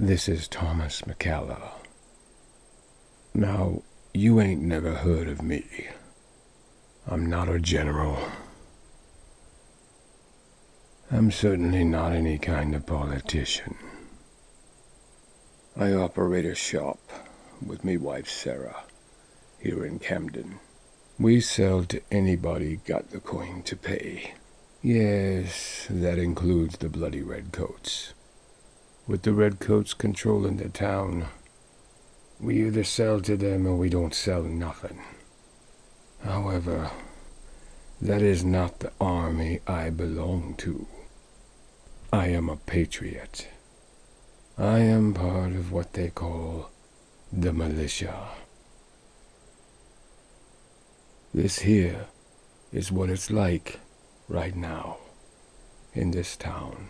This is Thomas McKee. Now, you ain't never heard of me. I'm not a general. I'm certainly not any kind of politician. I operate a shop with me wife Sarah here in Camden. We sell to anybody got the coin to pay. Yes, that includes the bloody redcoats. With the redcoats controlling the town, we either sell to them or we don't sell nothing. However, that is not the army I belong to. I am a patriot. I am part of what they call the militia. This here is what it's like right now in this town.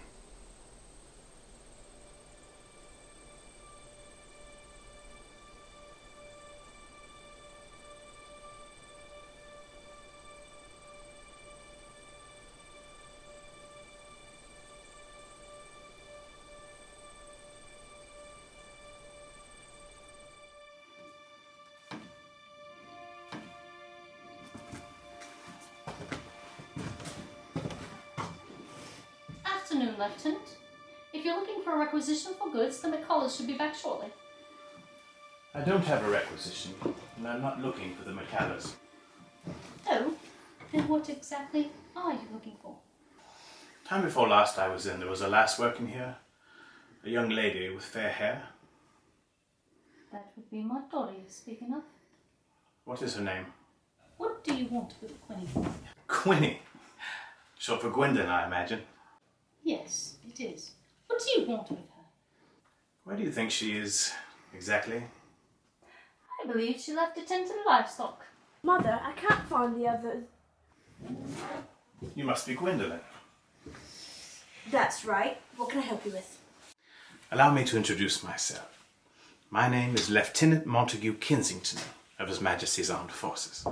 Afternoon, Lieutenant. If you're looking for a requisition for goods, the McCullers should be back shortly. I don't have a requisition, and I'm not looking for the McCallers. Oh, then what exactly are you looking for? Time before last I was in, there was a lass working here. A young lady with fair hair. That would be my daughter you're speaking of. What is her name? What do you want with Quinny? Quinny. Short for Gwendolyn, I imagine. Yes, it is. What do you want with her? Where do you think she is, exactly? I believe she left to tend to the livestock. Mother, I can't find the others. You must be Gwendolyn. That's right. What can I help you with? Allow me to introduce myself. My name is Lieutenant Montague Kensington of His Majesty's Armed Forces.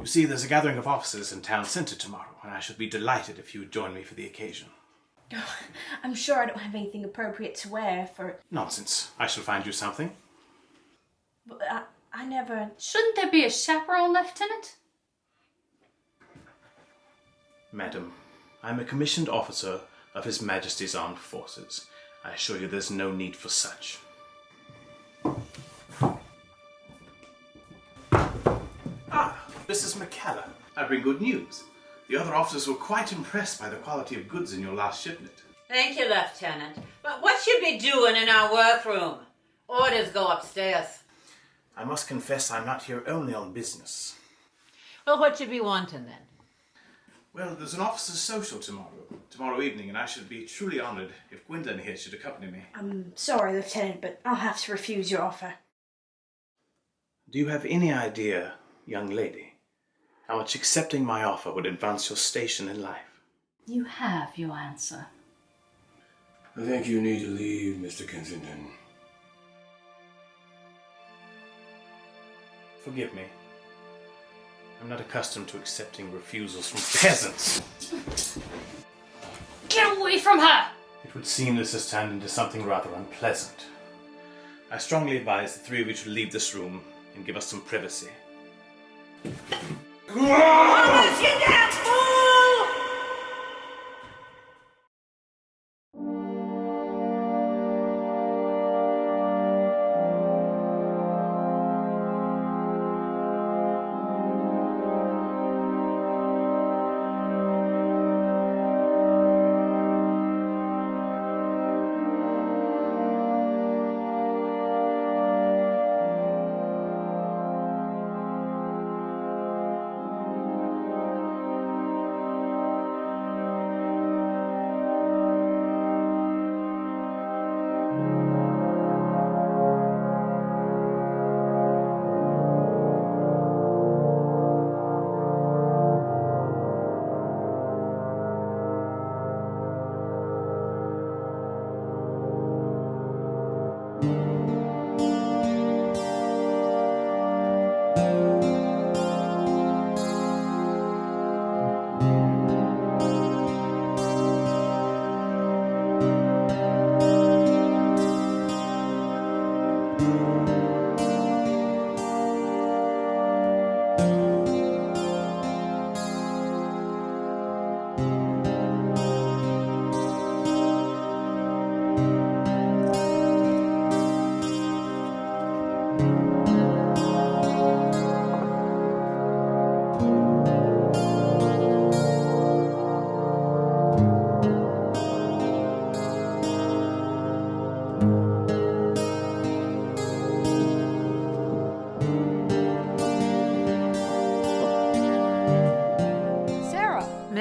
You see, there's a gathering of officers in town centre tomorrow, and I should be delighted if you would join me for the occasion. Oh, I'm sure I don't have anything appropriate to wear for... Nonsense. I shall find you something. But I never... Shouldn't there be a chaperone, Lieutenant? Madam, I'm a commissioned officer of His Majesty's Armed Forces. I assure you there's no need for such. Mrs. McKee, I bring good news. The other officers were quite impressed by the quality of goods in your last shipment. Thank you, Lieutenant. But what should we be doing in our workroom? Orders go upstairs. I must confess I'm not here only on business. Well, what should we wanting then? Well, there's an officers' social tomorrow evening, and I should be truly honoured if Gwendolyn here should accompany me. I'm sorry, Lieutenant, but I'll have to refuse your offer. Do you have any idea, young lady, how much accepting my offer would advance your station in life? You have your answer. I think you need to leave, Mr. Kensington. Forgive me. I'm not accustomed to accepting refusals from peasants. Get away from her! It would seem this has turned into something rather unpleasant. I strongly advise the three of you to leave this room and give us some privacy.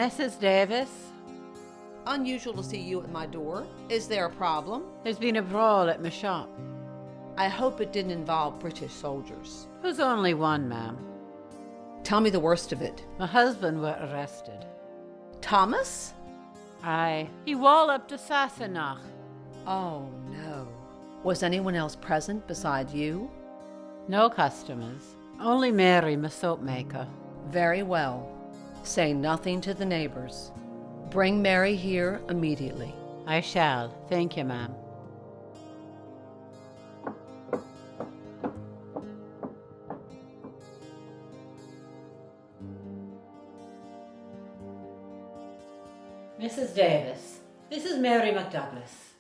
Mrs. Davis? Unusual to see you at my door. Is there a problem? There's been a brawl at my shop. I hope it didn't involve British soldiers. There's only one, ma'am. Tell me the worst of it. My husband were arrested. Thomas? Aye. He walloped Sassenach. Oh, no. Was anyone else present besides you? No customers. Only Mary, my soap maker. Very well. Say nothing to the neighbors. Bring Mary here immediately. I shall. Thank you, ma'am. Mrs. Davis, this is Mary McDouglas.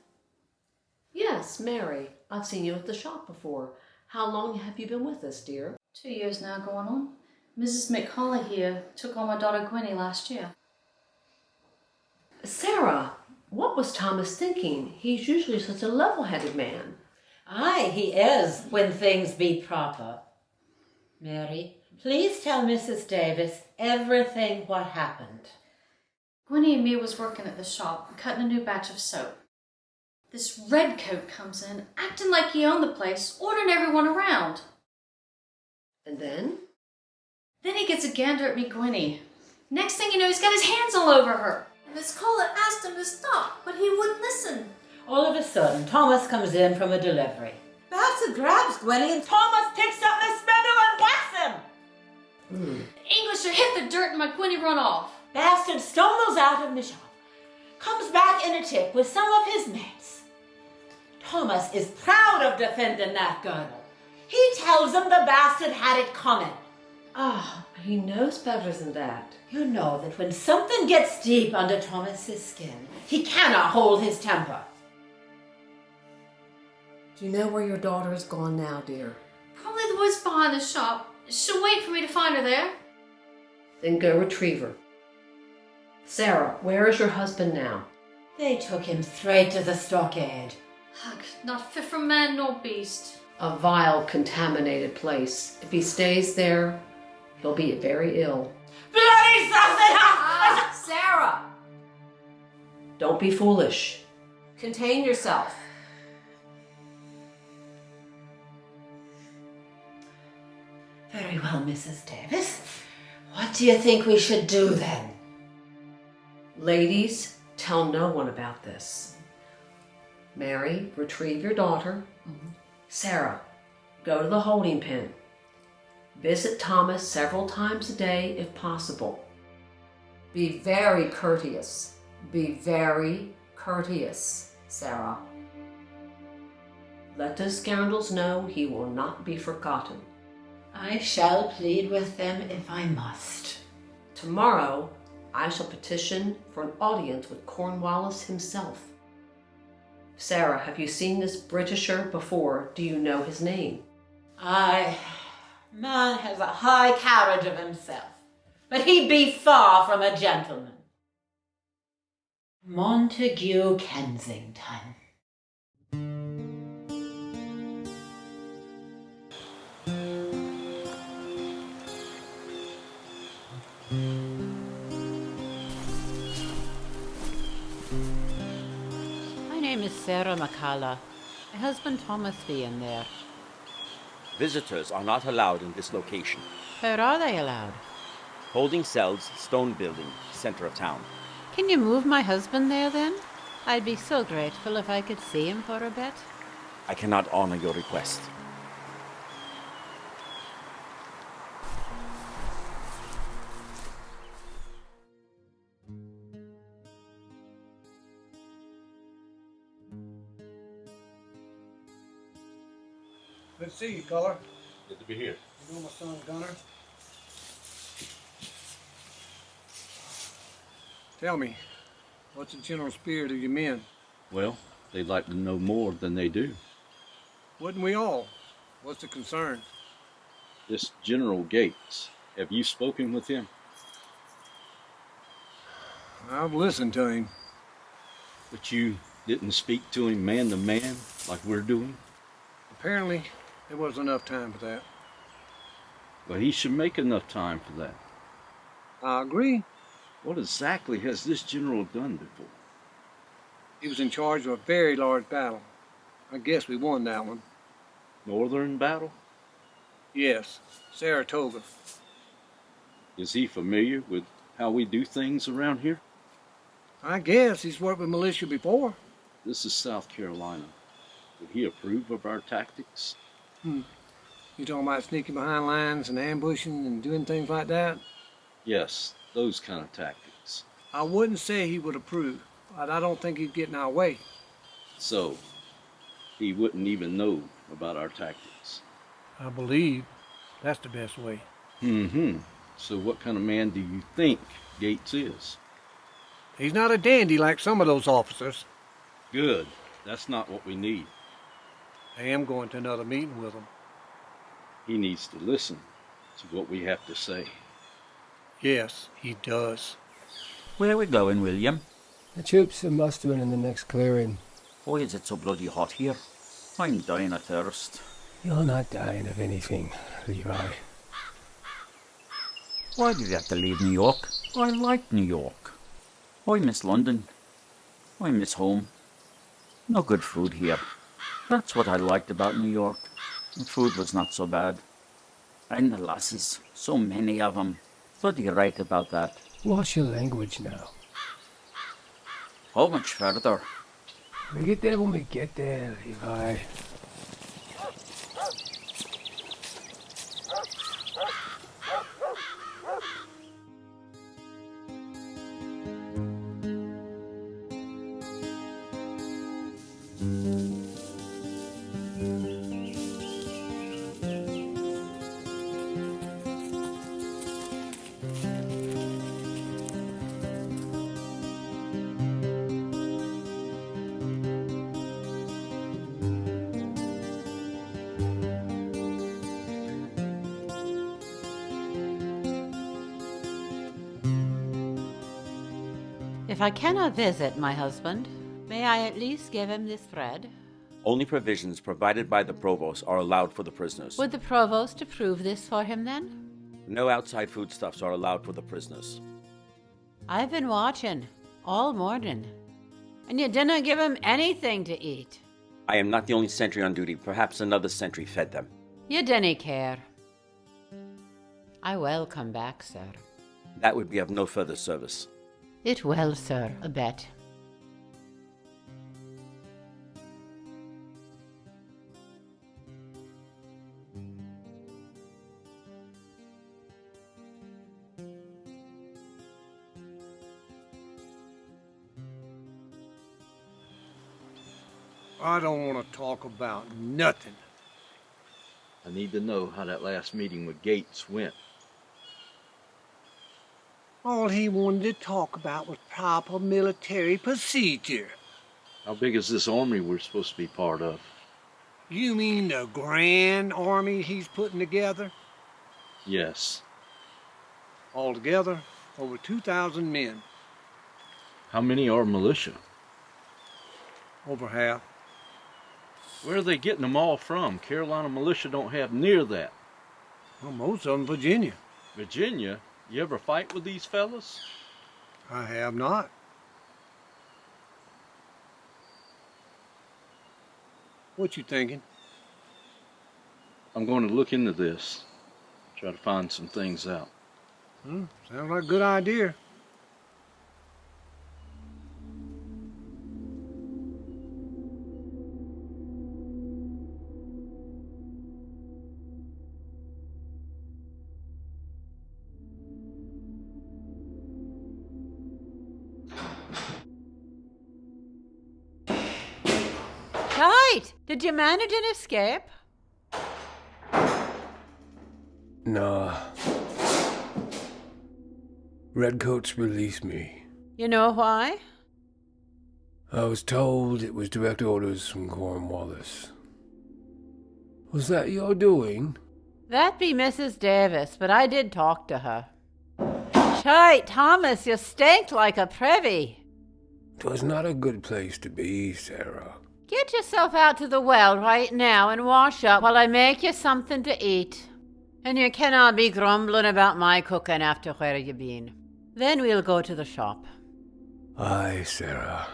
Yes, Mary. I've seen you at the shop before. How long have you been with us, dear? 2 years now going on. Mrs. McCauley here took on my daughter Gwenny last year. Sarah, what was Thomas thinking? He's usually such a level-headed man. Aye, he is, when things be proper. Mary, please tell Mrs. Davis everything what happened. Gwenny and me was working at the shop, cutting a new batch of soap. This redcoat comes in, acting like he owned the place, ordering everyone around. And then? Then he gets a gander at me, Gwenny. Next thing you know, he's got his hands all over her. And Miss Cowart asked him to stop, but he wouldn't listen. All of a sudden, Thomas comes in from a delivery. Bastard grabs Gwenny and Thomas picks up Miss Spindle and whacks him. Englisher hit the dirt and my Gwenny run off. Bastard stumbles out of the shop, comes back in a tick with some of his mates. Thomas is proud of defending that girl. He tells him the bastard had it coming. Ah, he knows better than that. You know that when something gets deep under Thomas's skin, he cannot hold his temper. Do you know where your daughter has gone now, dear? Probably the woods behind the shop. She'll wait for me to find her there. Then go retrieve her. Sarah, where is your husband now? They took him straight to the stockade. Ugh, not fit for man nor beast. A vile, contaminated place. If he stays there, he'll be very ill. Bloody sausage! Sarah! Don't be foolish. Contain yourself. Very well, Mrs. Davis. What do you think we should do then? Ladies, tell no one about this. Mary, retrieve your daughter. Sarah, go to the holding pen. Visit Thomas several times a day if possible. Be very courteous. Be very courteous, Sarah. Let those scoundrels know he will not be forgotten. I shall plead with them if I must. Tomorrow, I shall petition for an audience with Cornwallis himself. Sarah, have you seen this Britisher before? Do you know his name? Aye, man has a high carriage of himself, but he be far from a gentleman. Montague Kensington. My name is Sarah McCalla. My husband Thomas be in there. Visitors are not allowed in this location. Where are they allowed? Holding cells, stone building, center of town. Can you move my husband there then? I'd be so grateful if I could see him for a bit. I cannot honor your request. Good to see you, Color. Good to be here. You know my son Gunner? Tell me, what's the general spirit of your men? Well, they'd like to know more than they do. Wouldn't we all? What's the concern? This General Gates, have you spoken with him? I've listened to him. But you didn't speak to him man to man like we're doing? Apparently, there wasn't enough time for that. Well, he should make enough time for that. I agree. What exactly has this general done before? He was in charge of a very large battle. I guess we won that one. Northern battle? Yes, Saratoga. Is he familiar with how we do things around here? I guess he's worked with militia before. This is South Carolina. Would he approve of our tactics? You talking about sneaking behind lines and ambushing and doing things like that? Yes, those kind of tactics. I wouldn't say he would approve, but I don't think he'd get in our way. So, he wouldn't even know about our tactics. I believe that's the best way. So what kind of man do you think Gates is? He's not a dandy like some of those officers. Good. That's not what we need. I am going to another meeting with him. He needs to listen to what we have to say. Yes, he does. Where are we going, William? The troops are mustering in the next clearing. Why is it so bloody hot here? I'm dying of thirst. You're not dying of anything, Levi. Why did you have to leave New York? I like New York. I miss London. I miss home. No good food here. That's what I liked about New York. The food was not so bad. And the lasses, so many of them. Bloody right about that. Watch your language now. How much further? We get there when we get there, Levi. If I cannot visit my husband, may I at least give him this thread? Only provisions provided by the provost are allowed for the prisoners. Would the provost approve this for him then? No outside foodstuffs are allowed for the prisoners. I've been watching all morning, and you didn't give him anything to eat. I am not the only sentry on duty. Perhaps another sentry fed them. You didn't care. I will come back, sir. That would be of no further service. It will, sir, a bet. I don't want to talk about nothing. I need to know how that last meeting with Gates went. All he wanted to talk about was proper military procedure. How big is this army we're supposed to be part of? You mean the grand army he's putting together? Yes. Altogether, over 2,000 men. How many are militia? Over half. Where are they getting them all from? Carolina militia don't have near that. Well, most of them Virginia. Virginia? You ever fight with these fellas? I have not. What you thinking? I'm going to look into this. Try to find some things out. Sounds like a good idea. Right! Did you manage an escape? Nah. Redcoats released me. You know why? I was told it was direct orders from Cornwallis. Was that your doing? That be Mrs. Davis, but I did talk to her. Shite, Thomas, you stink like a privy. 'Twas not a good place to be, Sarah. Get yourself out to the well right now and wash up while I make you something to eat. And you cannot be grumbling about my cooking after where you been. Then we'll go to the shop. Aye, Sarah.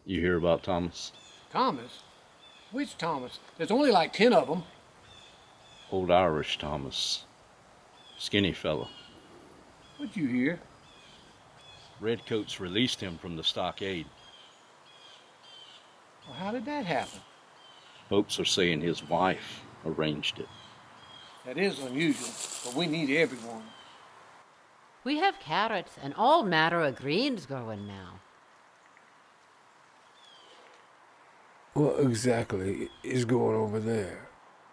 You hear about Thomas? Thomas? Which Thomas? There's only like 10 of them. Old Irish Thomas. Skinny fella. What'd you hear? Redcoats released him from the stockade. Well, how did that happen? Folks are saying his wife arranged it. That is unusual, but we need everyone. We have carrots and all manner of greens growing now. What exactly is going over there?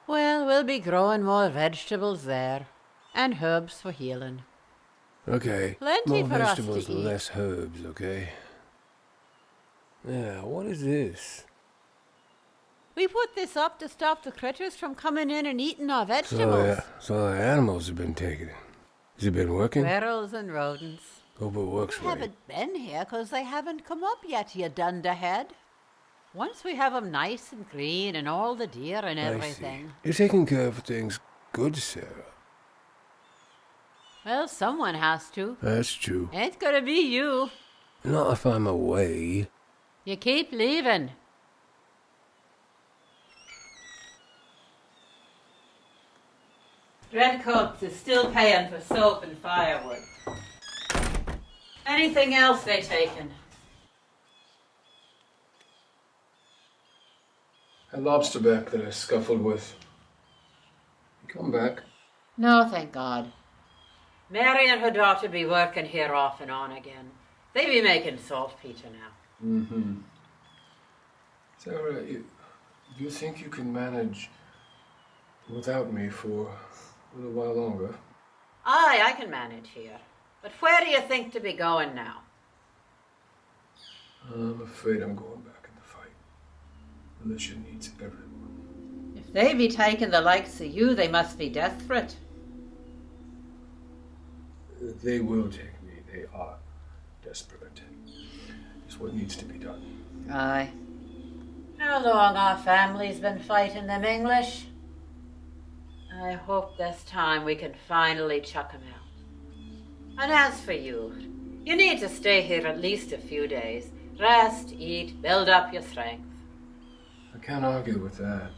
Well, we'll be growing more vegetables there, and herbs for healing. Okay. Plenty More for us to vegetables, eat. less herbs, okay? Yeah, what is this? We put this up to stop the critters from coming in and eating our vegetables. So the animals have been taken. Has it been working? Squirrels and rodents. Hope it works They right. haven't been here 'cause they haven't come up yet, you dunderhead. Once we have 'em nice and green and all the deer and I see. everything. You're taking care of things good, Sarah. Well, someone has to. That's true. Ain't gonna be you. Not if I'm away. You keep leaving. Redcoats is still paying for soap and firewood. Anything else they taken? A lobster back that I scuffled with. Come back. No, thank God. Mary and her daughter be working here off and on again. They be making saltpeter now. Mm-hmm. Sarah, you think you can manage without me for a little while longer? Aye, I can manage here. But where do you think to be going now? I'm afraid I'm going back in the fight. Militia needs everyone. If they be taking the likes of you, they must be desperate. They will take me. They are desperate. It's what needs to be done. Aye. How long our family's been fighting them English? I hope this time we can finally chuck 'em out. And as for you, you need to stay here at least a few days. Rest, eat, build up your strength. I can't argue with that.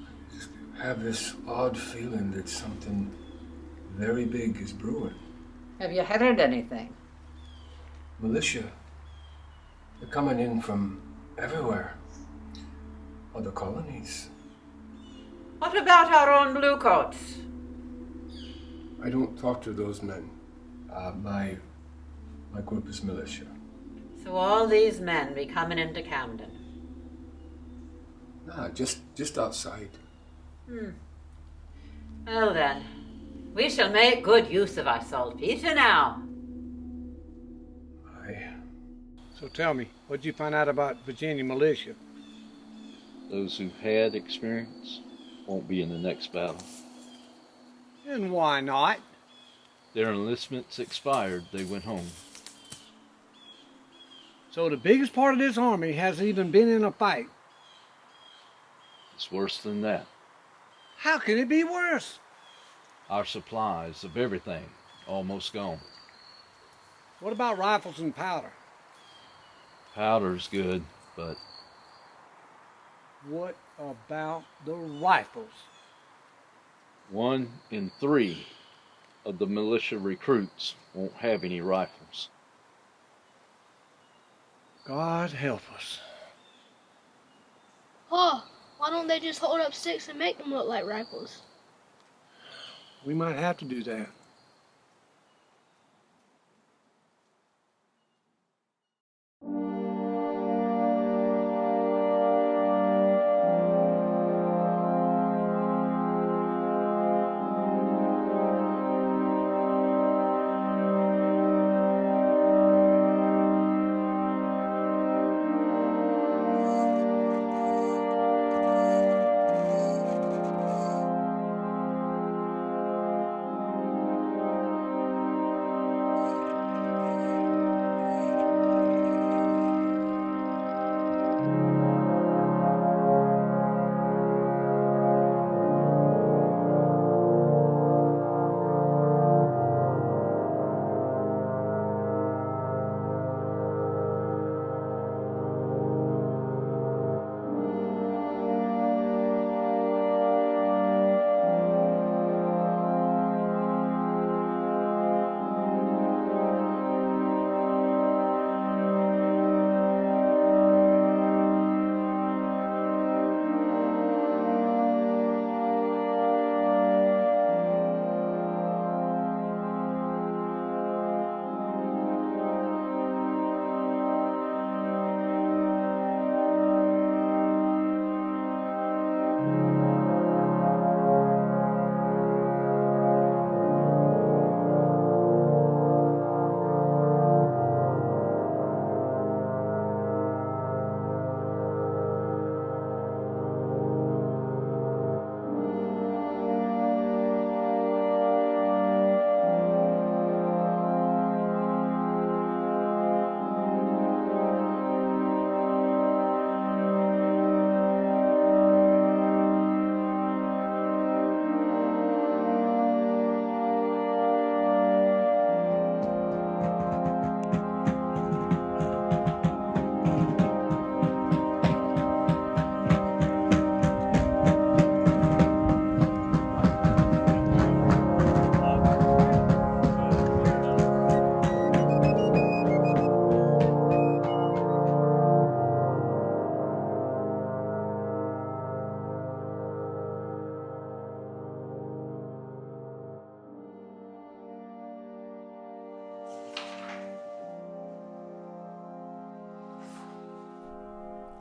I just have this odd feeling that something very big is brewing. Have you heard anything? Militia. They're coming in from everywhere. Other colonies. What about our own bluecoats? I don't talk to those men. My group is militia. So all these men be coming into Camden. Nah, just outside. Well then, we shall make good use of our saltpeter now. So tell me, what'd you find out about Virginia militia? Those who've had experience won't be in the next battle. And why not? Their enlistments expired, they went home. So the biggest part of this army hasn't even been in a fight. It's worse than that. How can it be worse? Our supplies of everything almost gone. What about rifles and powder? Powder's good, but What about the rifles? 1 in 3 of the militia recruits won't have any rifles. God help us. Oh, why don't they just hold up sticks and make them look like rifles? We might have to do that.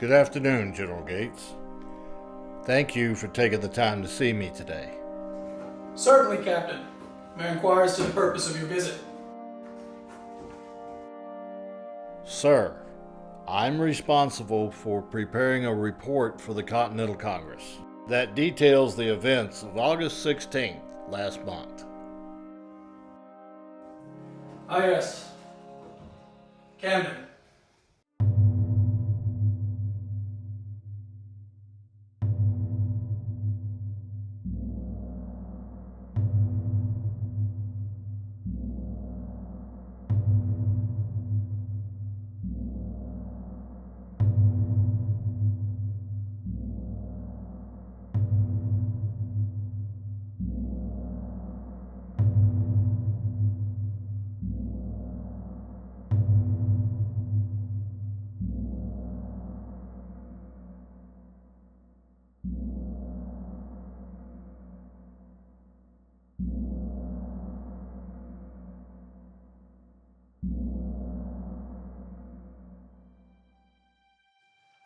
Good afternoon, General Gates. Thank you for taking the time to see me today. Certainly, Captain. May I inquire as to the purpose of your visit? Sir, I'm responsible for preparing a report for the Continental Congress that details the events of August 16th last month. Ah, yes. Camden.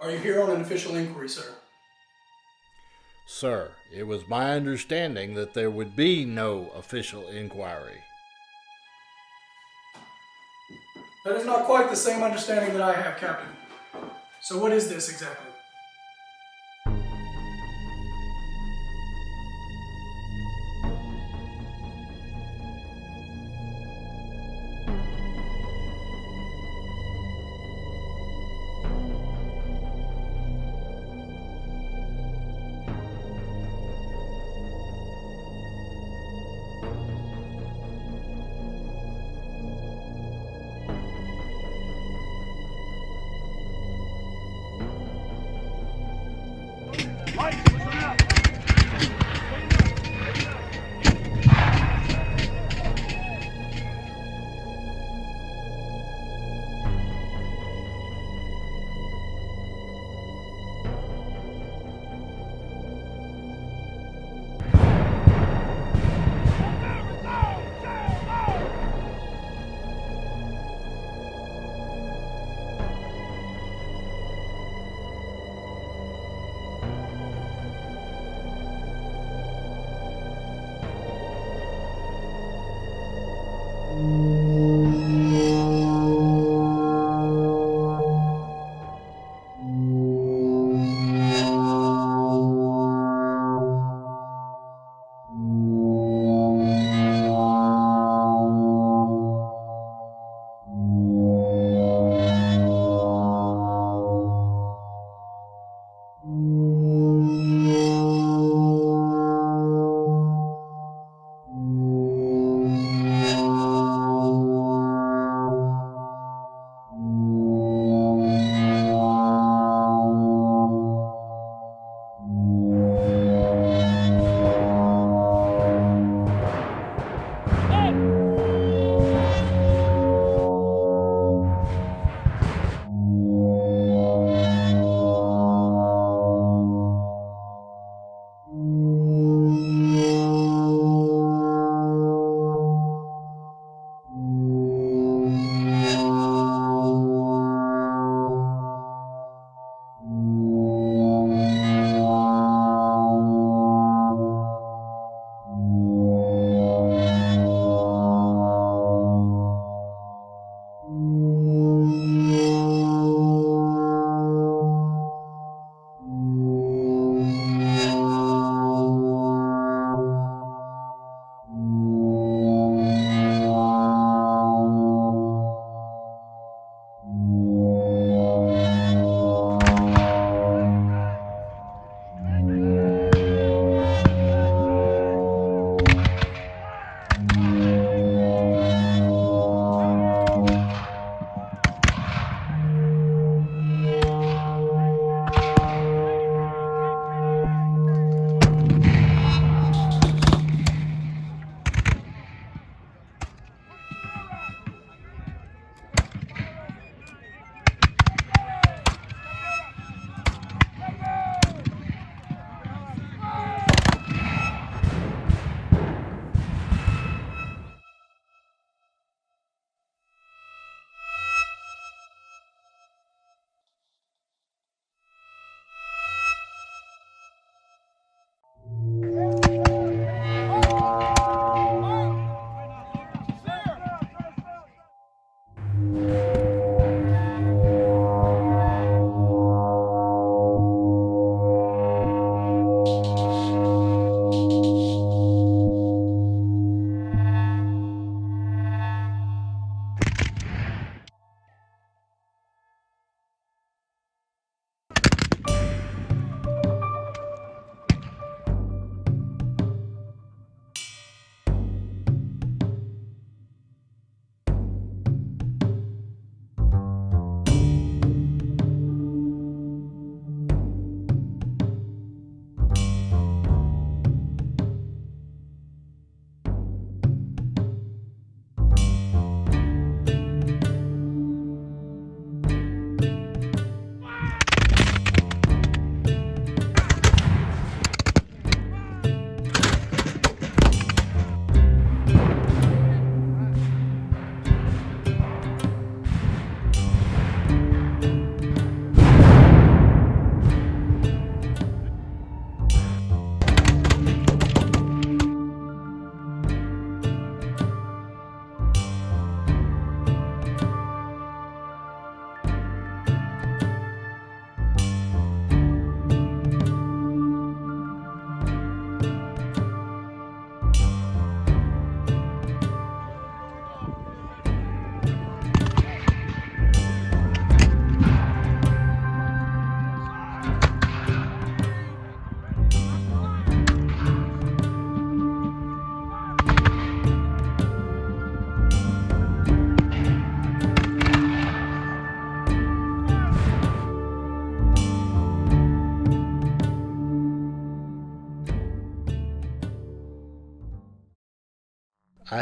Are you here on an official inquiry, sir? Sir, it was my understanding that there would be no official inquiry. That is not quite the same understanding that I have, Captain. So what is this exactly?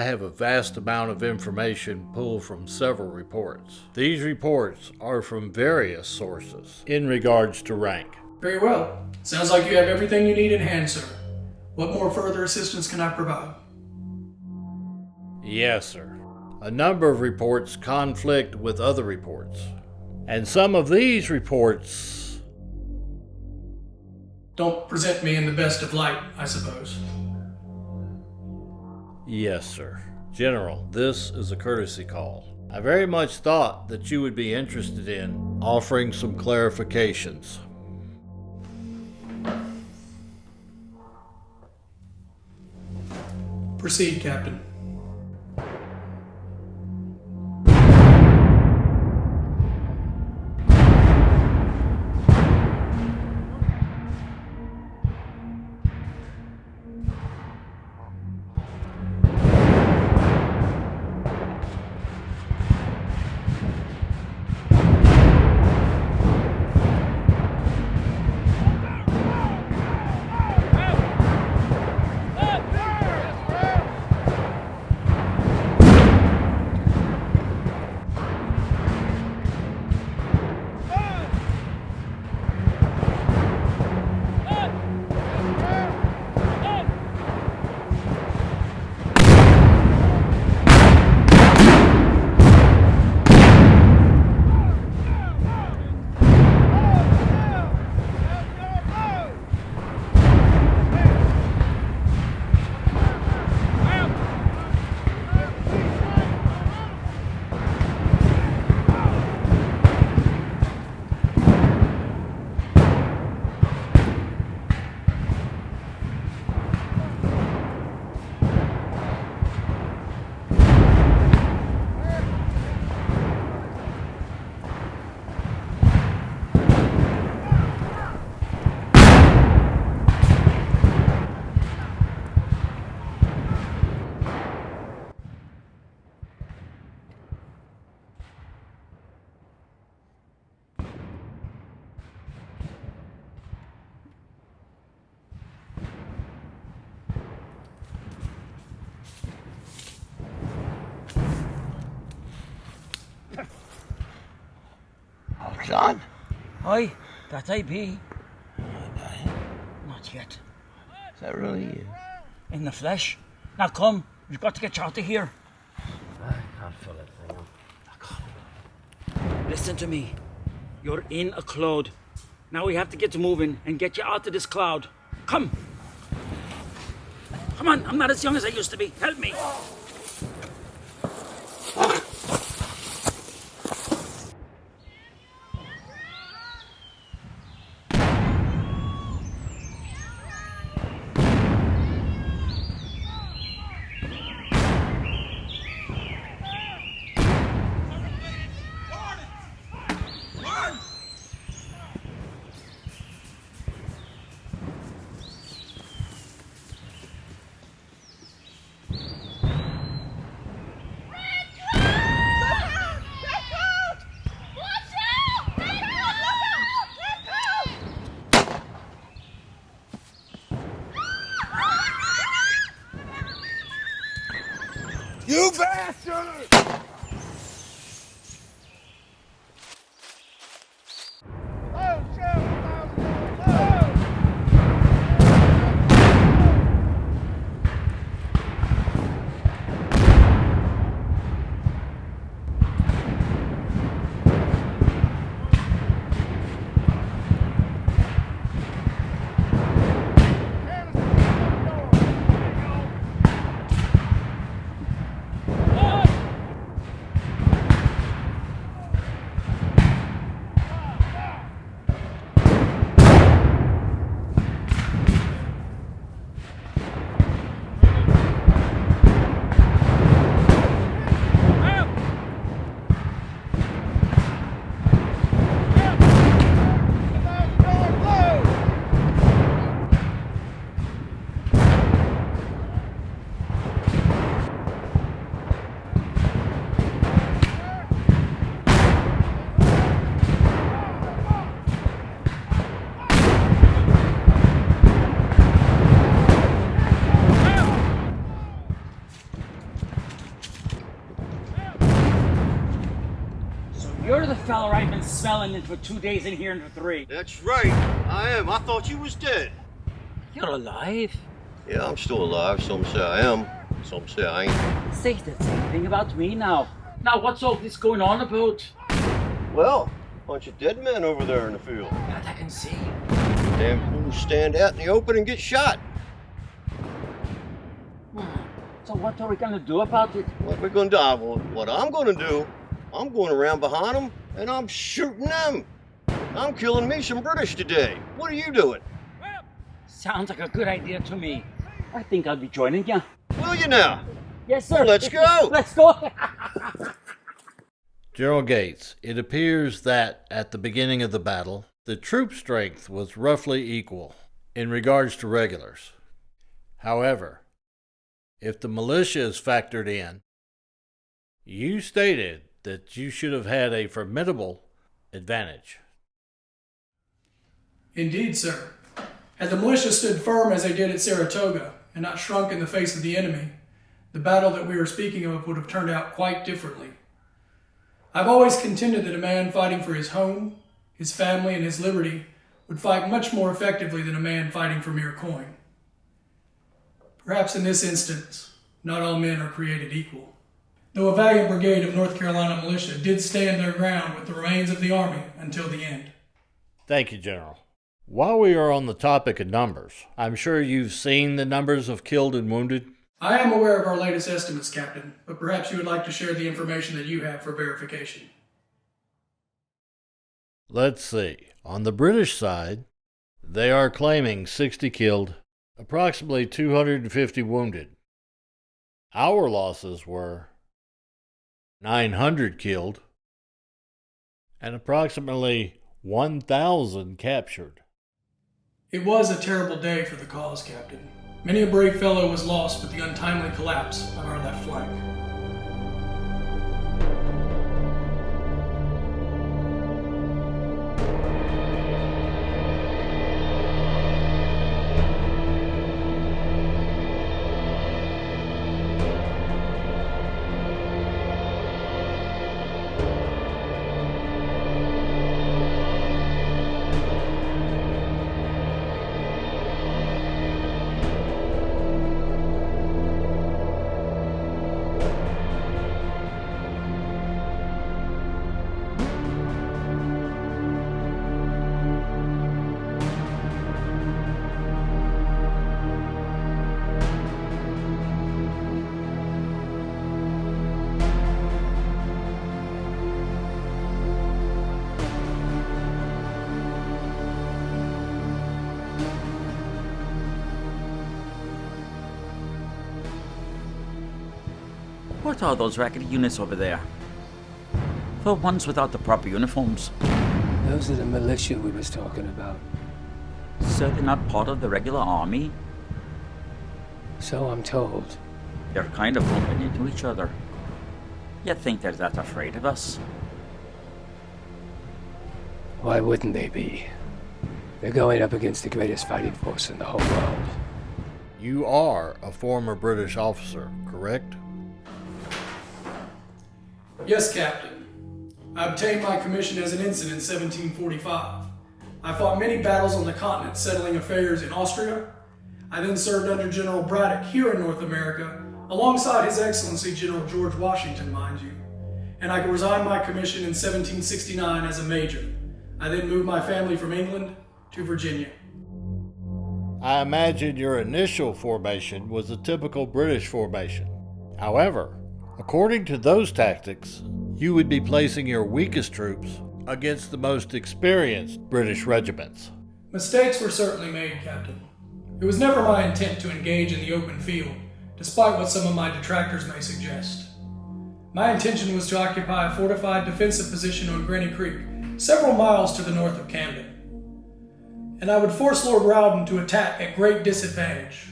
have a vast amount of information pulled from several reports. These reports are from various sources in regards to rank. Very well. Sounds like you have everything you need in hand, sir. What more further assistance can I provide? Yes, sir. A number of reports conflict with other reports. And some of these reports... Don't present me in the best of light, I suppose. Yes, sir. General, this is a courtesy call. I very much thought that you would be interested in offering some clarifications. Proceed, Captain. John? Aye, that I be. Okay. Not yet. Is that really you? In the flesh. Now come, we've got to get you out of here. I can't feel it. Hang on. Listen to me. You're in a cloud. Now we have to get moving and get you out of this cloud. Come. Come on, I'm not as young as I used to be. Help me. You're the fella I've been smelling in for 2 days and hearing for 3. That's right, I am. I thought you was dead. You're alive? Yeah, I'm still alive. Some say I am, some say I ain't. Say the same thing about me now. Now, what's all this going on about? Well, bunch of dead men over there in the field. That I can see. Damn fools stand out in the open and get shot. So what are we gonna do about it? What we're gonna do? What I'm gonna do, I'm going around behind them and I'm shooting them. I'm killing me some British today. What are you doing? Sounds like a good idea to me. I think I'll be joining you. Will you now? Yes, sir. Let's go. Let's go. General Gates, it appears that at the beginning of the battle, the troop strength was roughly equal in regards to regulars. However, if the militia is factored in, you stated that you should have had a formidable advantage. Indeed, sir. Had the militia stood firm as they did at Saratoga and not shrunk in the face of the enemy, the battle that we are speaking of would have turned out quite differently. I've always contended that a man fighting for his home, his family, and his liberty would fight much more effectively than a man fighting for mere coin. Perhaps in this instance, not all men are created equal. Though a valiant brigade of North Carolina militia did stand their ground with the remains of the army until the end. Thank you, General. While we are on the topic of numbers, I'm sure you've seen the numbers of killed and wounded. I am aware of our latest estimates, Captain, but perhaps you would like to share the information that you have for verification. Let's see. On the British side, they are claiming 60 killed, approximately 250 wounded. Our losses were 900 killed and approximately 1,000 captured. It was a terrible day for the cause, Captain. Many a brave fellow was lost with the untimely collapse of our left flank. What are those raggedy units over there? The ones without the proper uniforms. Those are the militia we was talking about. So they're not part of the regular army? So I'm told. They're kind of bumping into each other. You think they're that afraid of us? Why wouldn't they be? They're going up against the greatest fighting force in the whole world. You are a former British officer, correct? Yes, Captain. I obtained my commission as an ensign in 1745. I fought many battles on the continent, settling affairs in Austria. I then served under General Braddock here in North America, alongside His Excellency General George Washington, mind you. And I resigned my commission in 1769 as a major. I then moved my family from England to Virginia. I imagine your initial formation was a typical British formation. However, according to those tactics, you would be placing your weakest troops against the most experienced British regiments. Mistakes were certainly made, Captain. It was never my intent to engage in the open field, despite what some of my detractors may suggest. My intention was to occupy a fortified defensive position on Granny Creek, several miles to the north of Camden. And I would force Lord Rawdon to attack at great disadvantage.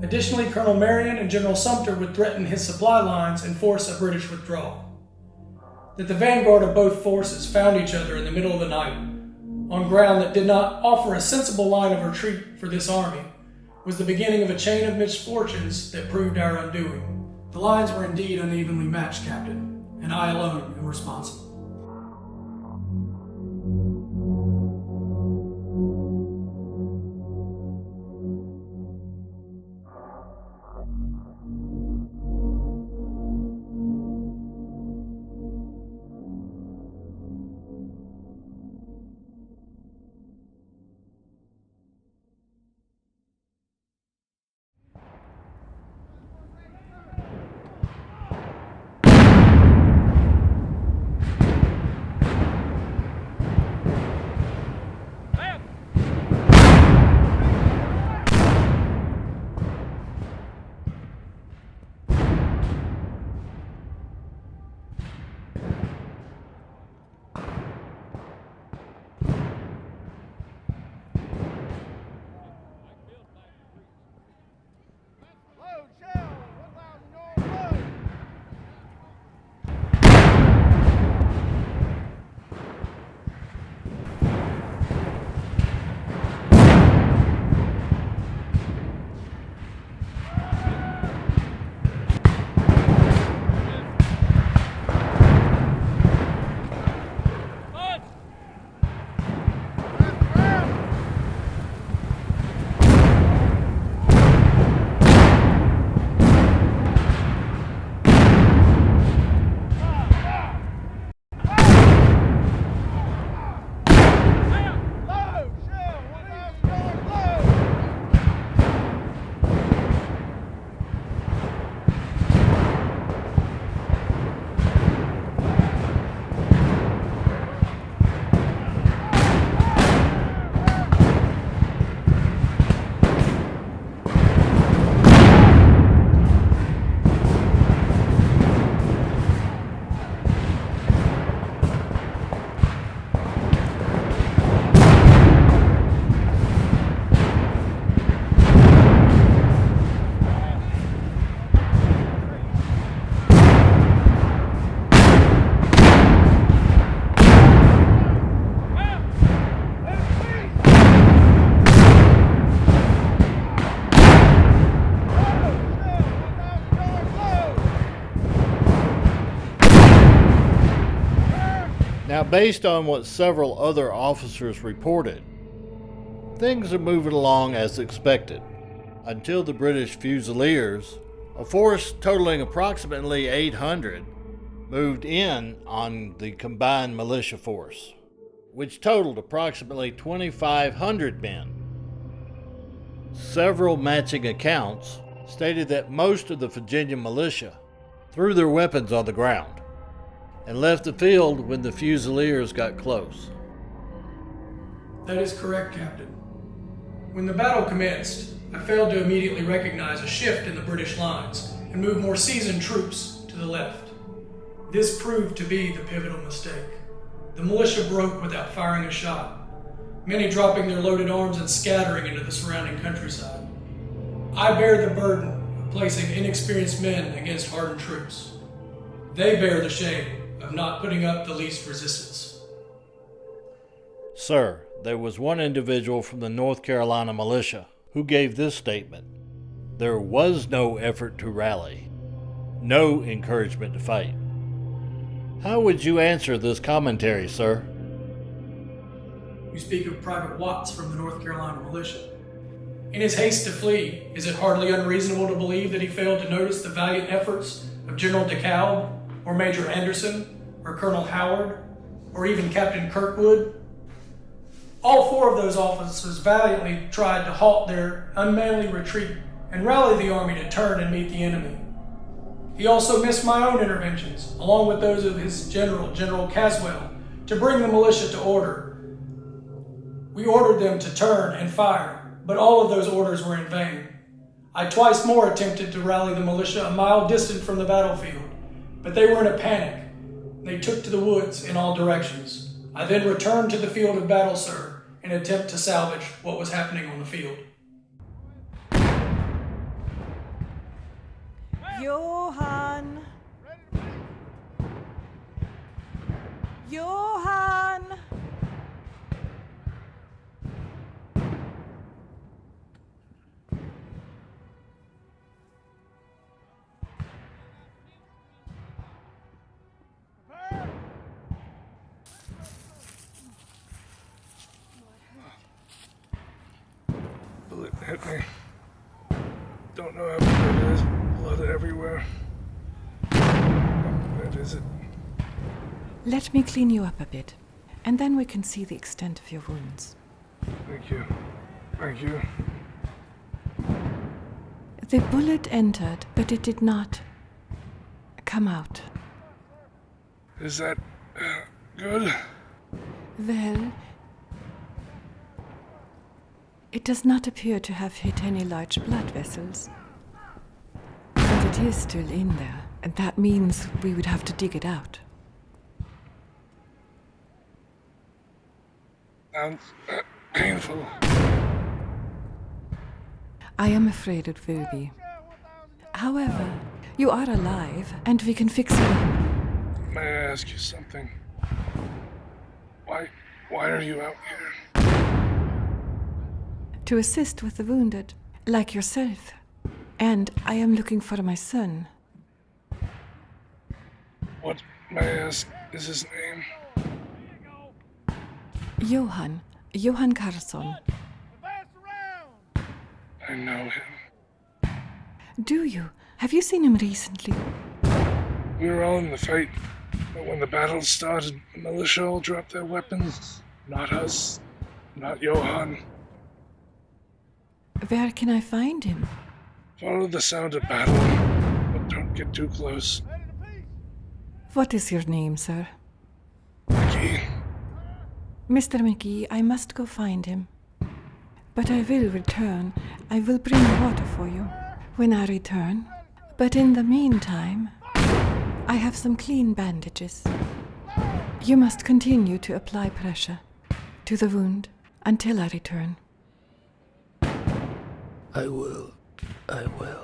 Additionally, Colonel Marion and General Sumter would threaten his supply lines and force a British withdrawal. That the vanguard of both forces found each other in the middle of the night, on ground that did not offer a sensible line of retreat for this army, was the beginning of a chain of misfortunes that proved our undoing. The lines were indeed unevenly matched, Captain, and I alone am responsible. Now, based on what several other officers reported, things are moving along as expected, until the British Fusiliers, a force totaling approximately 800, moved in on the combined militia force, which totaled approximately 2,500 men. Several matching accounts stated that most of the Virginia militia threw their weapons on the ground and left the field when the Fusiliers got close. That is correct, Captain. When the battle commenced, I failed to immediately recognize a shift in the British lines and move more seasoned troops to the left. This proved to be the pivotal mistake. The militia broke without firing a shot, many dropping their loaded arms and scattering into the surrounding countryside. I bear the burden of placing inexperienced men against hardened troops. They bear the shame of not putting up the least resistance. Sir, there was one individual from the North Carolina militia who gave this statement. There was no effort to rally, no encouragement to fight. How would you answer this commentary, sir? You speak of Private Watts from the North Carolina militia. In his haste to flee, is it hardly unreasonable to believe that he failed to notice the valiant efforts of General DeKalb, or Major Anderson, or Colonel Howard, or even Captain Kirkwood? All four of those officers valiantly tried to halt their unmanly retreat and rally the army to turn and meet the enemy. He also missed my own interventions, along with those of his general, General Caswell, to bring the militia to order. We ordered them to turn and fire, but all of those orders were in vain. I twice more attempted to rally the militia a mile distant from the battlefield, but they were in a panic. They took to the woods in all directions. I then returned to the field of battle, sir, in an attempt to salvage what was happening on the field. Johann! Johann! Bullet hit me. Don't know how bad it is. Blood everywhere. How bad is it? Let me clean you up a bit, and then we can see the extent of your wounds. Thank you. Thank you. The bullet entered, but it did not come out. Is that good? Well, it does not appear to have hit any large blood vessels. But it is still in there, and that means we would have to dig it out. Sounds painful. I am afraid it will be. However, you are alive, and we can fix it up. May I ask you something? Why are you out here? To assist with the wounded, like yourself. And I am looking for my son. What, may I ask, is his name? Johann Carlson. I know him. Do you? Have you seen him recently? We were all in the fight, but when the battle started, the militia all dropped their weapons. Not us. Not Johann. Where can I find him? Follow the sound of battle, but don't get too close. What is your name, sir? McKee. Mr. McKee, I must go find him. But I will return. I will bring water for you when I return. But in the meantime, I have some clean bandages. You must continue to apply pressure to the wound until I return. I will. I will.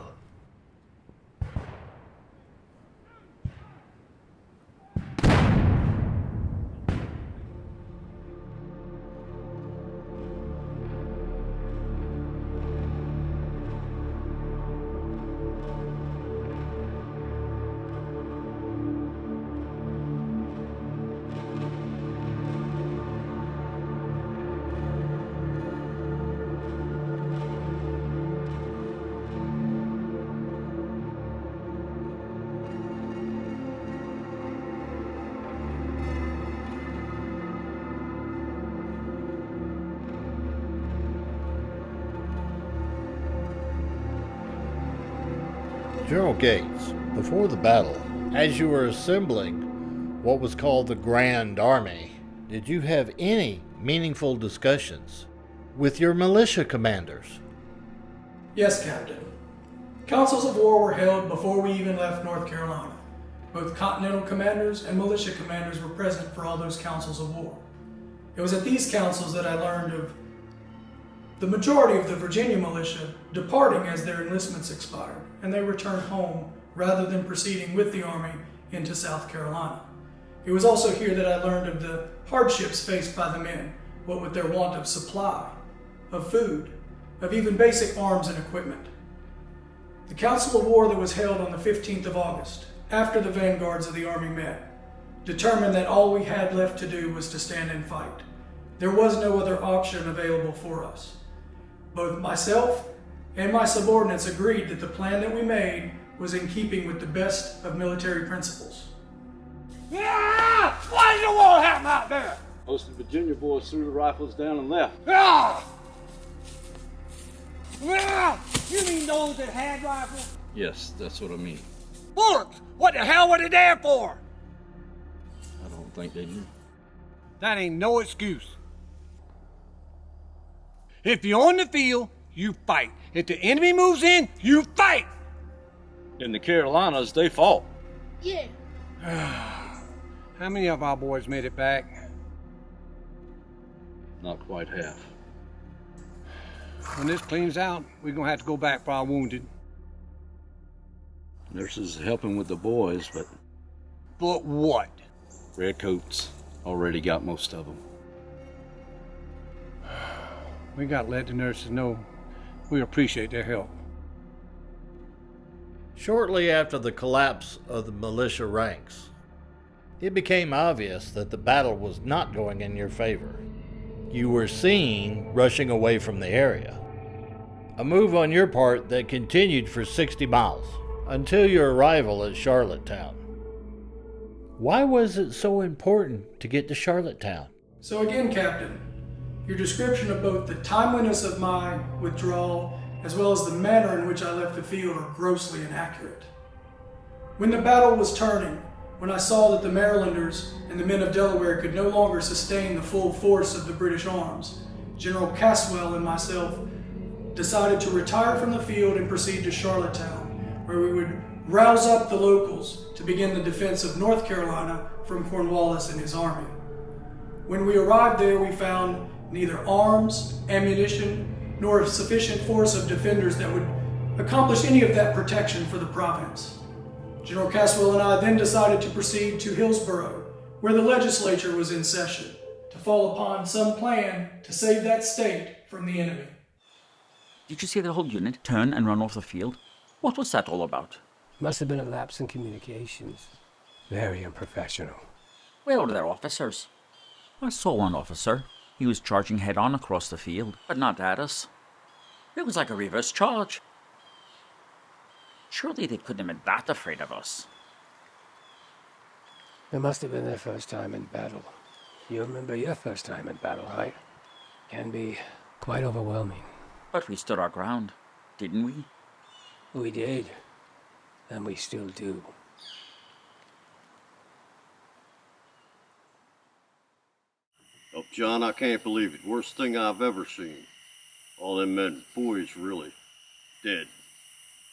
General Gates, before the battle, as you were assembling what was called the Grand Army, did you have any meaningful discussions with your militia commanders? Yes, Captain. Councils of war were held before we even left North Carolina. Both continental commanders and militia commanders were present for all those councils of war. It was at these councils that I learned of the majority of the Virginia militia departing as their enlistments expired, and they returned home rather than proceeding with the Army into South Carolina. It was also here that I learned of the hardships faced by the men, what with their want of supply, of food, of even basic arms and equipment. The Council of War that was held on the 15th of August, after the vanguards of the Army met, determined that all we had left to do was to stand and fight. There was no other option available for us. Both myself and my subordinates agreed that the plan that we made was in keeping with the best of military principles. Yeah! Why did the war happen out there? Most of the Virginia boys threw the rifles down and left. Ah! Yeah! You mean those that had rifles? Yes, that's what I mean. Bullets! What the hell were they there for? I don't think they knew. That ain't no excuse. If you're on the field, you fight. If the enemy moves in, you fight! In the Carolinas, they fought. Yeah. How many of our boys made it back? Not quite half. When this cleans out, we're gonna have to go back for our wounded. Nurses are helping with the boys, but... But what? Redcoats already got most of them. We gotta let the nurses know we appreciate their help. Shortly after the collapse of the militia ranks, it became obvious that the battle was not going in your favor. You were seen rushing away from the area. A move on your part that continued for 60 miles until your arrival at Charlottetown. Why was it so important to get to Charlottetown? So again, Captain, your description of both the timeliness of my withdrawal as well as the manner in which I left the field are grossly inaccurate. When the battle was turning, when I saw that the Marylanders and the men of Delaware could no longer sustain the full force of the British arms, General Caswell and myself decided to retire from the field and proceed to Charlottetown, where we would rouse up the locals to begin the defense of North Carolina from Cornwallis and his army. When we arrived there, we found neither arms, ammunition, nor a sufficient force of defenders that would accomplish any of that protection for the province. General Caswell and I then decided to proceed to Hillsborough, where the legislature was in session, to fall upon some plan to save that state from the enemy. Did you see the whole unit turn and run off the field? What was that all about? Must have been a lapse in communications. Very unprofessional. Where were their officers? I saw one officer. He was charging head-on across the field, but not at us. It was like a reverse charge. Surely they couldn't have been that afraid of us. It must have been their first time in battle. You remember your first time in battle, right? Can be quite overwhelming. But we stood our ground, didn't we? We did. And we still do. Oh, John, I can't believe it. Worst thing I've ever seen. All them men, boys, really, dead.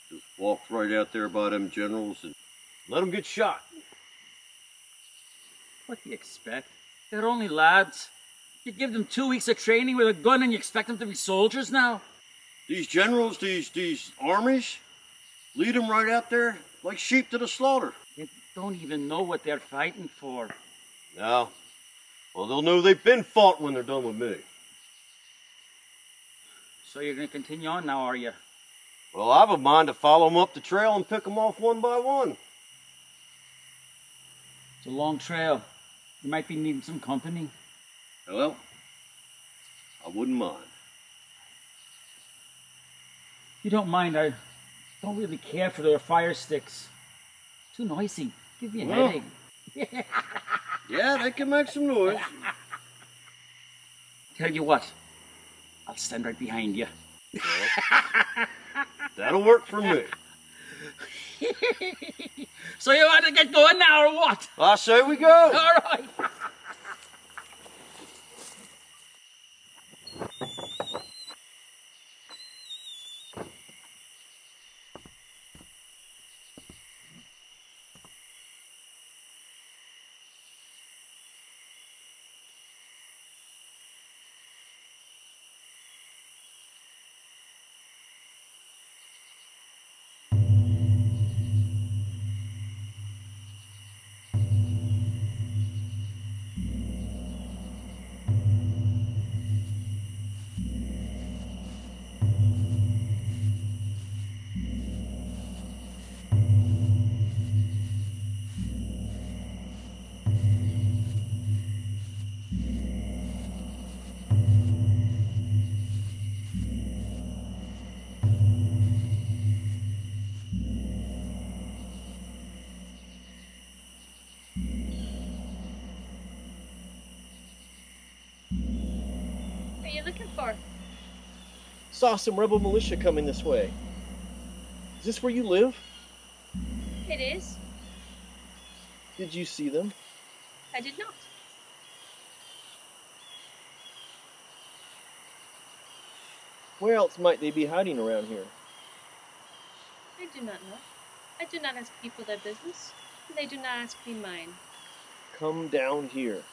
Just walked right out there by them generals and let them get shot. What do you expect? They're only lads. You give them 2 weeks of training with a gun and you expect them to be soldiers now? These generals, these armies, lead them right out there like sheep to the slaughter. They don't even know what they're fighting for. Now, well, they'll know they've been fought when they're done with me. So you're going to continue on now, are you? Well, I have a mind to follow them up the trail and pick them off one by one. It's a long trail. You might be needing some company. Well, I wouldn't mind. If you don't mind, I don't really care for their fire sticks. Too noisy. Give me a headache. Yeah, they can make some noise. Tell you what, I'll stand right behind you. Well, that'll work for me. So you want to get going now or what? I say we go. All right. What are you looking for? Saw some rebel militia coming this way. Is this where you live? It is. Did you see them? I did not. Where else might they be hiding around here? I do not know. I do not ask people their business, and they do not ask me mine. Come down here.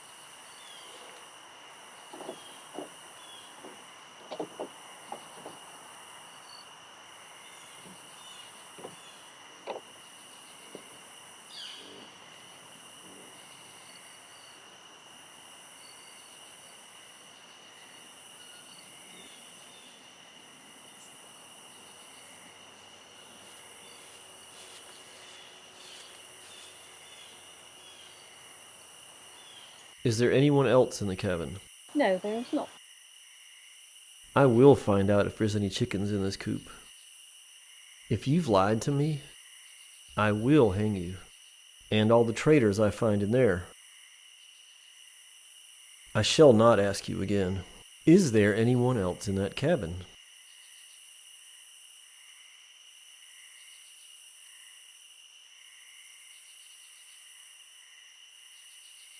Is there anyone else in the cabin? No, there is not. I will find out if there's any chickens in this coop. If you've lied to me, I will hang you, and all the traitors I find in there. I shall not ask you again. Is there anyone else in that cabin?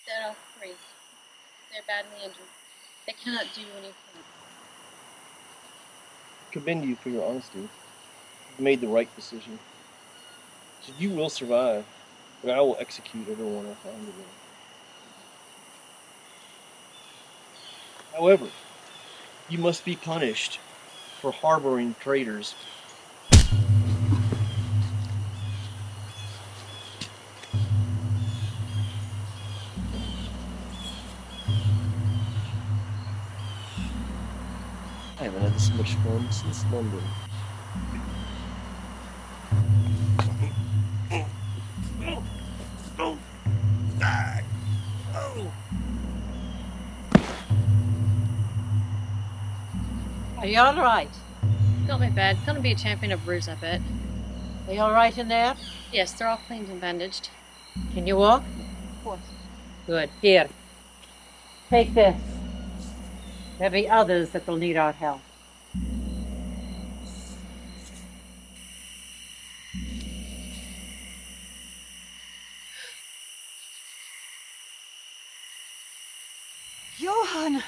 There are 3. They're badly injured. They cannot do anything. I commend you for your honesty. You've made the right decision. So you will survive, but I will execute everyone I find in there. However, you must be punished for harboring traitors. I haven't had this much fun since London. Are you all right? Not my bad. Gonna be a champion of bruise, I bet. Are you all right in there? Yes, they're all cleaned and bandaged. Can you walk? Of course. Good. Here. Take this. There'll be others that will need our help. Johann!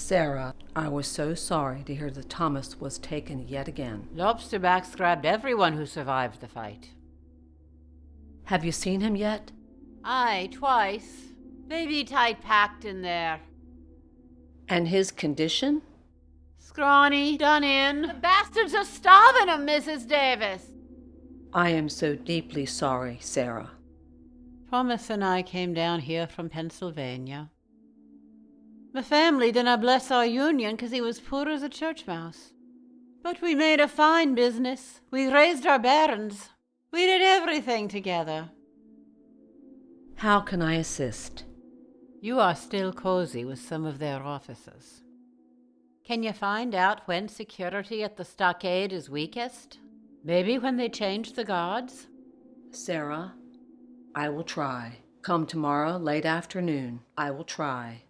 Sarah, I was so sorry to hear that Thomas was taken yet again. Lobsterbacks grabbed everyone who survived the fight. Have you seen him yet? Aye, twice. Baby tight packed in there. And his condition? Scrawny, done in. The bastards are starving him, Mrs. Davis. I am so deeply sorry, Sarah. Thomas and I came down here from Pennsylvania. The family didn't bless our union 'cause he was poor as a church mouse. But we made a fine business. We raised our bairns. We did everything together. How can I assist? You are still cozy with some of their officers. Can you find out when security at the stockade is weakest? Maybe when they change the guards? Sarah, I will try. Come tomorrow late afternoon. I will try.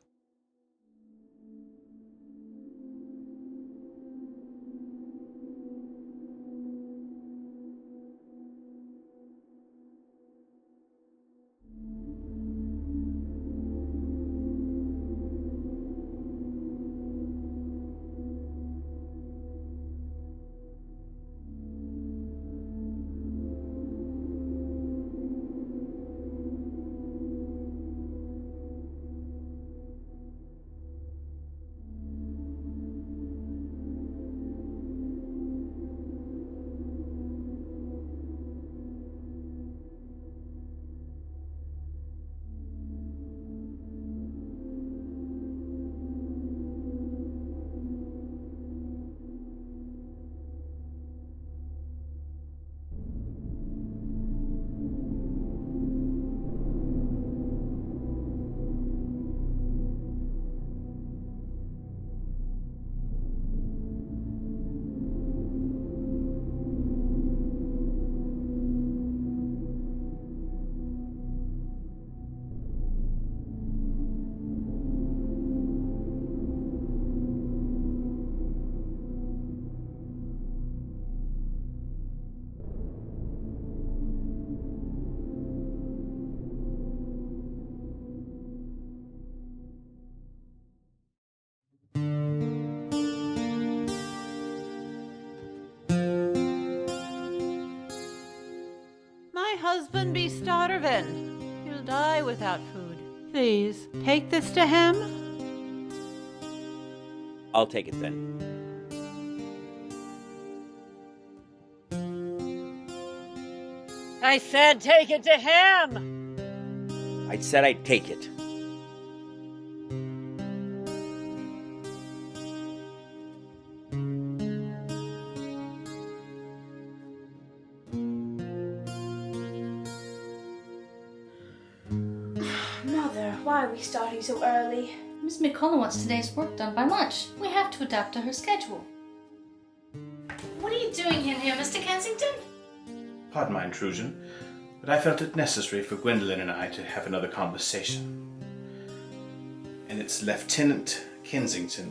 My husband be starving. He'll die without food. Please, take this to him. I'll take it then. I said take it to him. I said I'd take it. Mother, why are we starting so early? Miss McCullough wants today's work done by lunch. We have to adapt to her schedule. What are you doing in here, Mr. Kensington? Pardon my intrusion, but I felt it necessary for Gwendolyn and I to have another conversation. And it's Lieutenant Kensington,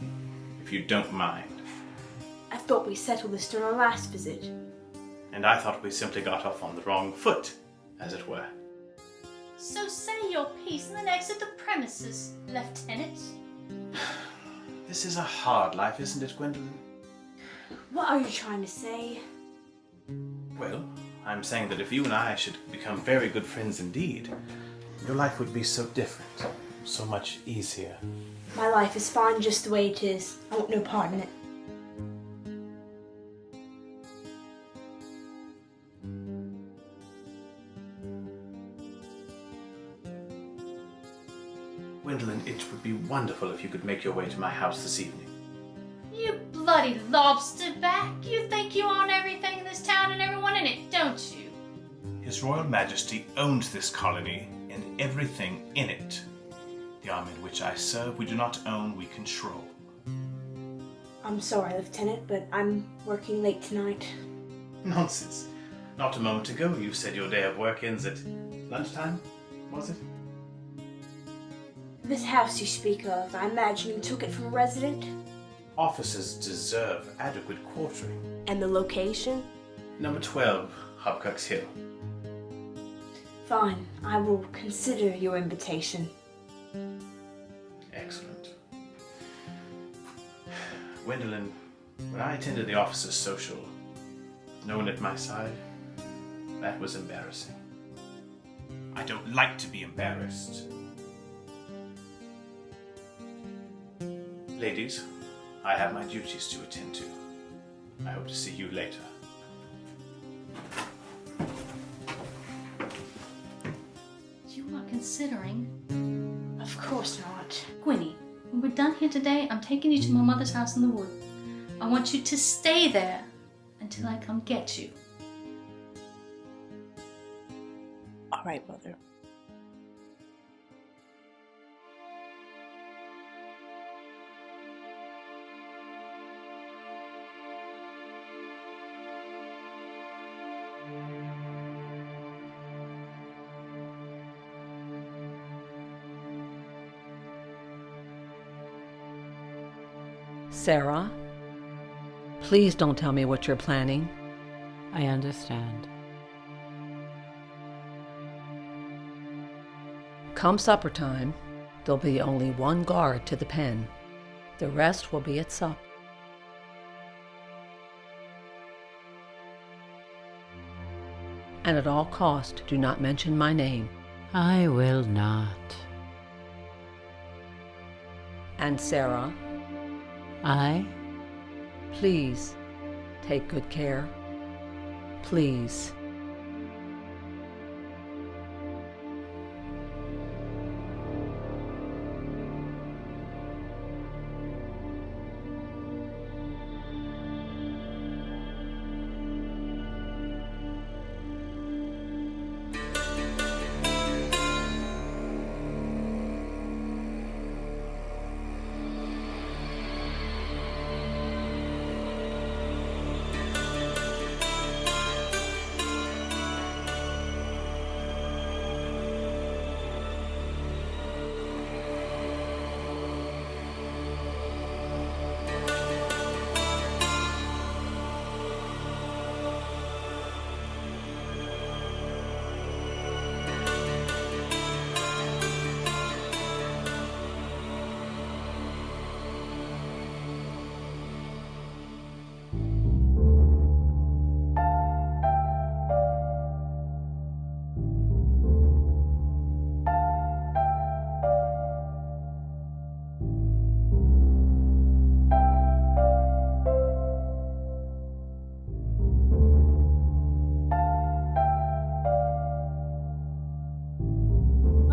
if you don't mind. I thought we settled this during our last visit. And I thought we simply got off on the wrong foot, as it were. So say your piece and then exit the premises, Lieutenant. This is a hard life, isn't it, Gwendolyn? What are you trying to say? Well, I'm saying that if you and I should become very good friends indeed, your life would be so different, so much easier. My life is fine just the way it is. I want no part in it. Gwendolyn, it would be wonderful if you could make your way to my house this evening. You bloody lobsterback! You think you own everything in this town and everyone in it, don't you? His Royal Majesty owns this colony and everything in it. The army in which I serve, we do not own, we control. I'm sorry, Lieutenant, but I'm working late tonight. Nonsense. Not a moment ago you said your day of work ends at lunchtime, was it? This house you speak of, I imagine you took it from a resident? Officers deserve adequate quartering. And the location? Number 12, Hobcock's Hill. Fine, I will consider your invitation. Excellent. Gwendolyn, when I attended the officers' social, no one at my side, that was embarrassing. I don't like to be embarrassed. Ladies, I have my duties to attend to. I hope to see you later. You are considering... Of course not. Gwynnie, when we're done here today, I'm taking you to my mother's house in the wood. I want you to stay there until I come get you. All right, Mother. Sarah, please don't tell me what you're planning. I understand. Come supper time, there'll be only one guard to the pen. The rest will be at sup. And at all cost, do not mention my name. I will not. And Sarah, please take good care. Please.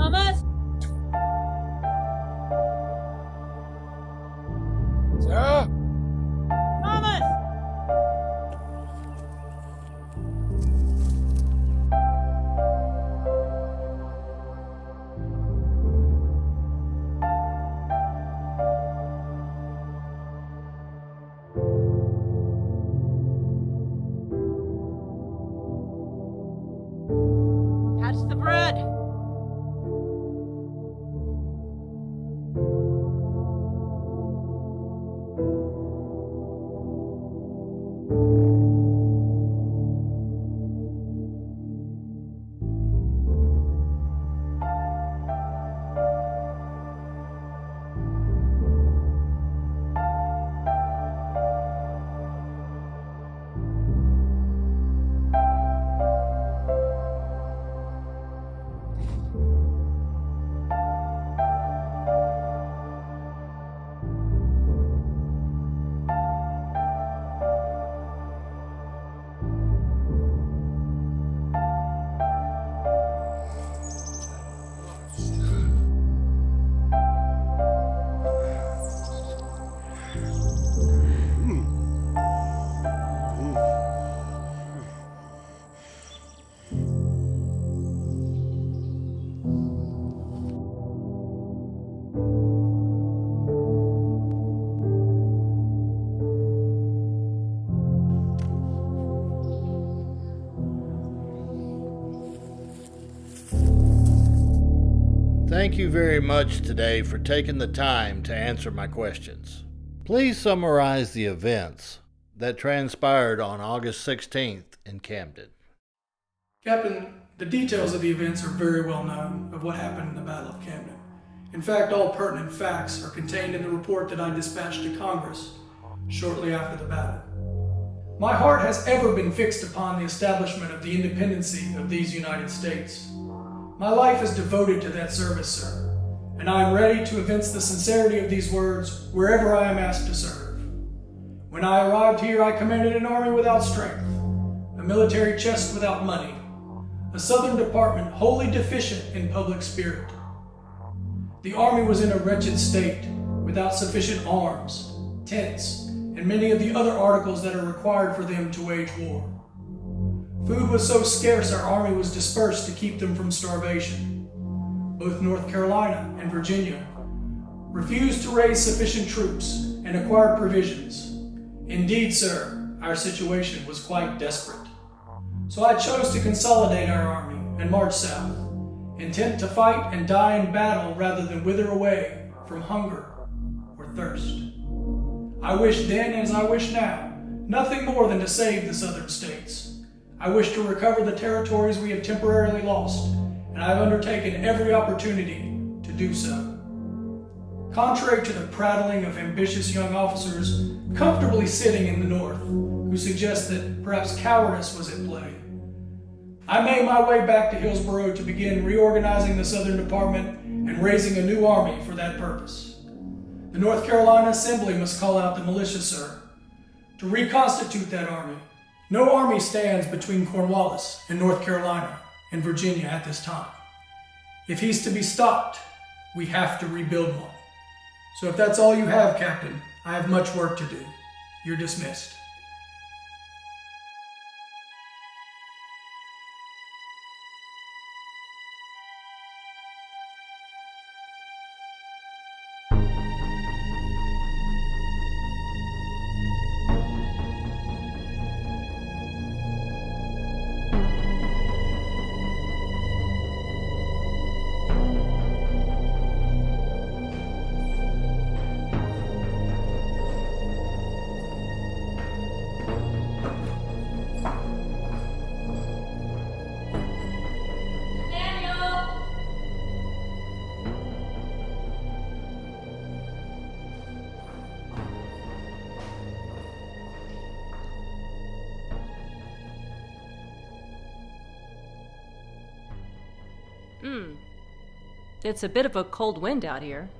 Thomas? Sarah? Thomas! Catch the bread! Thank you very much today for taking the time to answer my questions. Please summarize the events that transpired on August 16th in Camden. Captain, the details of the events are very well known of what happened in the Battle of Camden. In fact, all pertinent facts are contained in the report that I dispatched to Congress shortly after the battle. My heart has ever been fixed upon the establishment of the independency of these United States. My life is devoted to that service, sir, and I am ready to evince the sincerity of these words wherever I am asked to serve. When I arrived here, I commanded an army without strength, a military chest without money, a Southern department wholly deficient in public spirit. The army was in a wretched state, without sufficient arms, tents, and many of the other articles that are required for them to wage war. Food was so scarce our army was dispersed to keep them from starvation. Both North Carolina and Virginia refused to raise sufficient troops and acquire provisions. Indeed, sir, our situation was quite desperate. So I chose to consolidate our army and march south, intent to fight and die in battle rather than wither away from hunger or thirst. I wished then, as I wish now, nothing more than to save the southern states. I wish to recover the territories we have temporarily lost, and I have undertaken every opportunity to do so. Contrary to the prattling of ambitious young officers comfortably sitting in the north, who suggest that perhaps cowardice was at play, I made my way back to Hillsborough to begin reorganizing the Southern Department and raising a new army for that purpose. The North Carolina Assembly must call out the militia, sir, to reconstitute that army. No army stands between Cornwallis and North Carolina and Virginia at this time. If he's to be stopped, we have to rebuild one. So if that's all you have, Captain, I have much work to do. You're dismissed. It's a bit of a cold wind out here.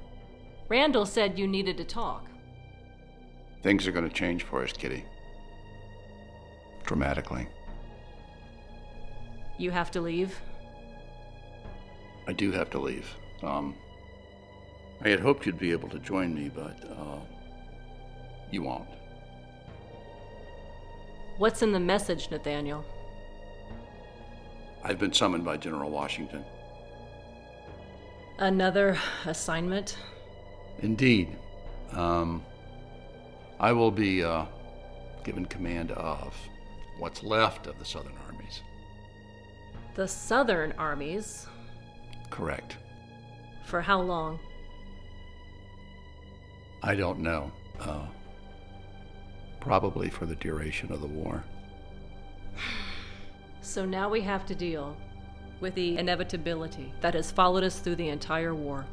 Randall said you needed to talk. Things are going to change for us, Kitty. Dramatically. You have to leave? I do have to leave. I had hoped you'd be able to join me, but you won't. What's in the message, Nathaniel? I've been summoned by General Washington. Another assignment? Indeed. I will be given command of what's left of the Southern armies. The Southern armies? Correct. For how long? I don't know. Probably for the duration of the war. So now we have to deal with the inevitability that has followed us through the entire war.